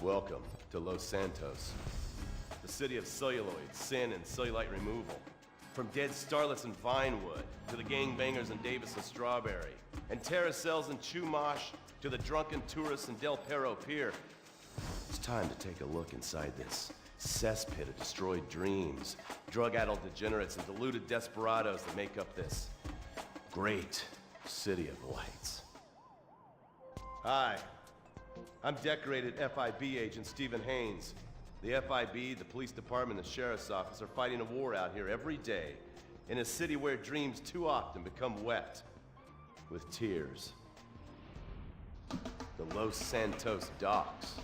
Welcome to Los Santos, the city of celluloid, sin, and cellulite removal. From dead starlets in Vinewood, to the gangbangers in Davis and Strawberry, and terracels in Chumash, to the drunken tourists in Del Perro Pier. It's time to take a look inside this cesspit of destroyed dreams, drug-addled degenerates, and deluded desperados that make up this great city of lights. Hi. I'm decorated FIB agent Stephen Haynes. The FIB, the police department, and the sheriff's office are fighting a war out here every day in a city where dreams too often become wet with tears. The Los Santos docks.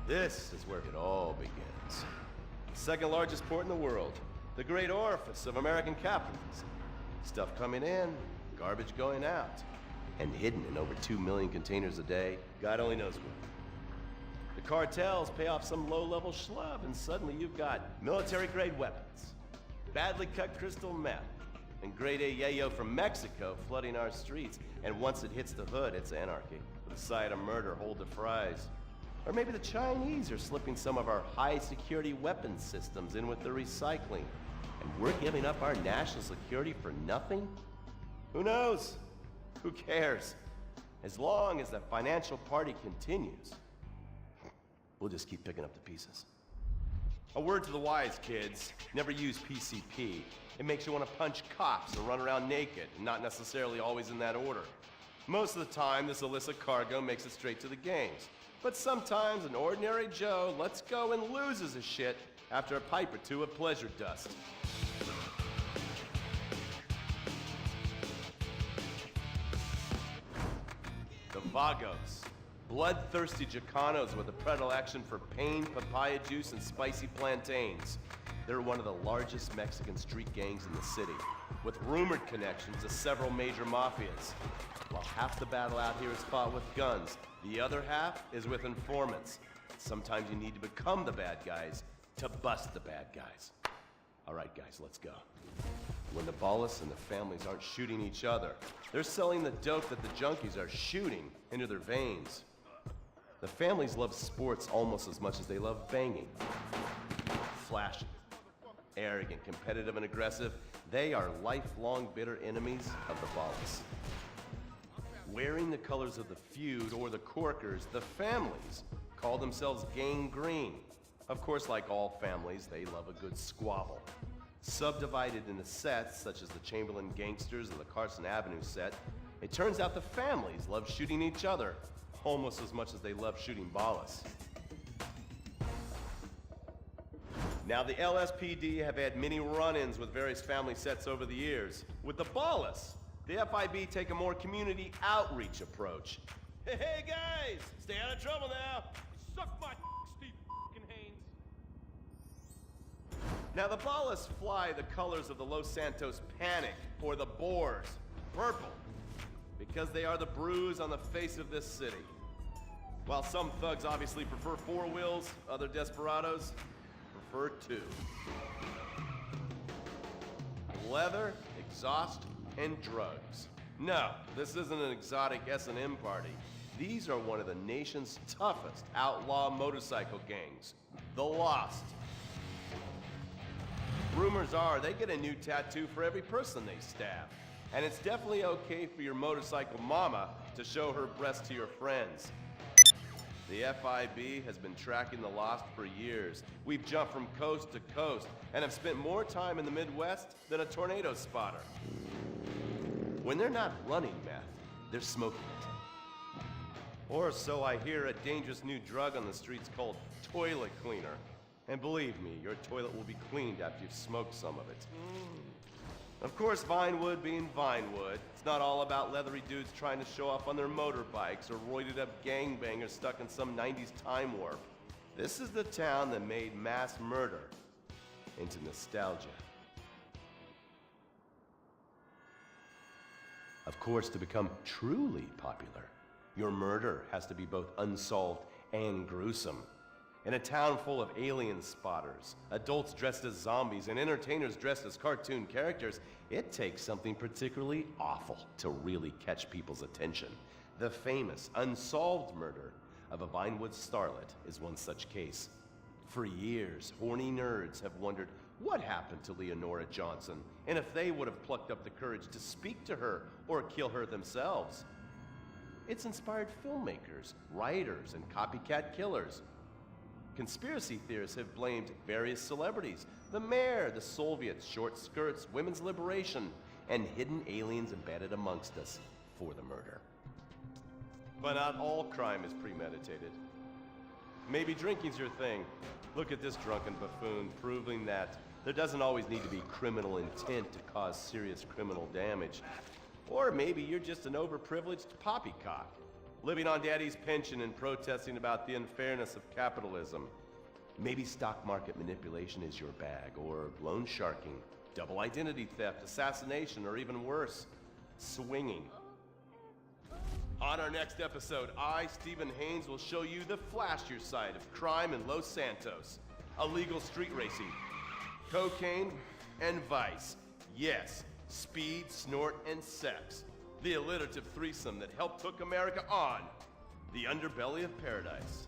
This is where it all begins. The second largest port in the world, the great orifice of American capitalism. Stuff coming in, garbage going out. And hidden in over 2 million containers a day, God only knows what. The cartels pay off some low-level schlub, and suddenly you've got military-grade weapons, badly cut crystal meth, and grade A yayo from Mexico flooding our streets. And once it hits the hood, it's anarchy, with a side of murder hold the fries. Or maybe the Chinese are slipping some of our high-security weapons systems in with the recycling, and we're giving up our national security for nothing? Who knows? Who cares? As long as the financial party continues, we'll just keep picking up the pieces. A word to the wise, kids. Never use PCP. It makes you want to punch cops or run around naked, and not necessarily always in that order. Most of the time, this illicit cargo makes it straight to the games. But sometimes an ordinary Joe lets go and loses his shit after a pipe or two of pleasure dust. Vagos, bloodthirsty Chicanos with a predilection for pain, papaya juice, and spicy plantains. They're one of the largest Mexican street gangs in the city, with rumored connections to several major mafias. While half the battle out here is fought with guns, the other half is with informants. Sometimes you need to become the bad guys to bust the bad guys. All right, guys, let's go. When the ballas and the families aren't shooting each other, they're selling the dope that the junkies are shooting into their veins. The families love sports almost as much as they love banging. Flashy, arrogant, competitive, and aggressive, they are lifelong bitter enemies of the ballas. Wearing the colors of the feud or the corkers, the families call themselves Gang Green. Of course, like all families, they love a good squabble. Subdivided into sets, such as the Chamberlain Gangsters and the Carson Avenue set, it turns out the families love shooting each other almost as much as they love shooting ballas. Now, the LSPD have had many run-ins with various family sets over the years. With the ballas, the FIB take a more community outreach approach. Hey guys, stay out of trouble now. Suck my Steve Haynes. Now, the ballas fly the colors of the Los Santos Panic, or the Boers, purple, because they are the bruise on the face of this city. While some thugs obviously prefer 4 wheels, other desperados prefer 2. Leather, exhaust, and drugs. No, this isn't an exotic S&M party. These are one of the nation's toughest outlaw motorcycle gangs, the Lost. Rumors are they get a new tattoo for every person they stab. And it's definitely okay for your motorcycle mama to show her breast to your friends. The FIB has been tracking the Lost for years. We've jumped from coast to coast and have spent more time in the Midwest than a tornado spotter. When they're not running meth, they're smoking it. Or so I hear, a dangerous new drug on the streets called toilet cleaner. And believe me, your toilet will be cleaned after you've smoked some of it. Of course, Vinewood being Vinewood, it's not all about leathery dudes trying to show off on their motorbikes or roided up gangbangers stuck in some 90s time warp. This is the town that made mass murder into nostalgia. Of course, to become truly popular, your murder has to be both unsolved and gruesome. In a town full of alien spotters, adults dressed as zombies, and entertainers dressed as cartoon characters, it takes something particularly awful to really catch people's attention. The famous, unsolved murder of a Vinewood starlet is one such case. For years, horny nerds have wondered what happened to Leonora Johnson, and if they would have plucked up the courage to speak to her or kill her themselves. It's inspired filmmakers, writers, and copycat killers. Conspiracy theorists have blamed various celebrities, the mayor, the Soviets, short skirts, women's liberation, and hidden aliens embedded amongst us for the murder. But not all crime is premeditated. Maybe drinking's your thing. Look at this drunken buffoon, proving that there doesn't always need to be criminal intent to cause serious criminal damage. Or maybe you're just an overprivileged poppycock, living on daddy's pension and protesting about the unfairness of capitalism. Maybe stock market manipulation is your bag, or loan sharking, double identity theft, assassination, or even worse, swinging. On our next episode, I, Stephen Haynes, will show you the flashier side of crime in Los Santos. Illegal street racing, cocaine, and vice. Yes, speed, snort, and sex. The alliterative threesome that helped hook America on the underbelly of paradise.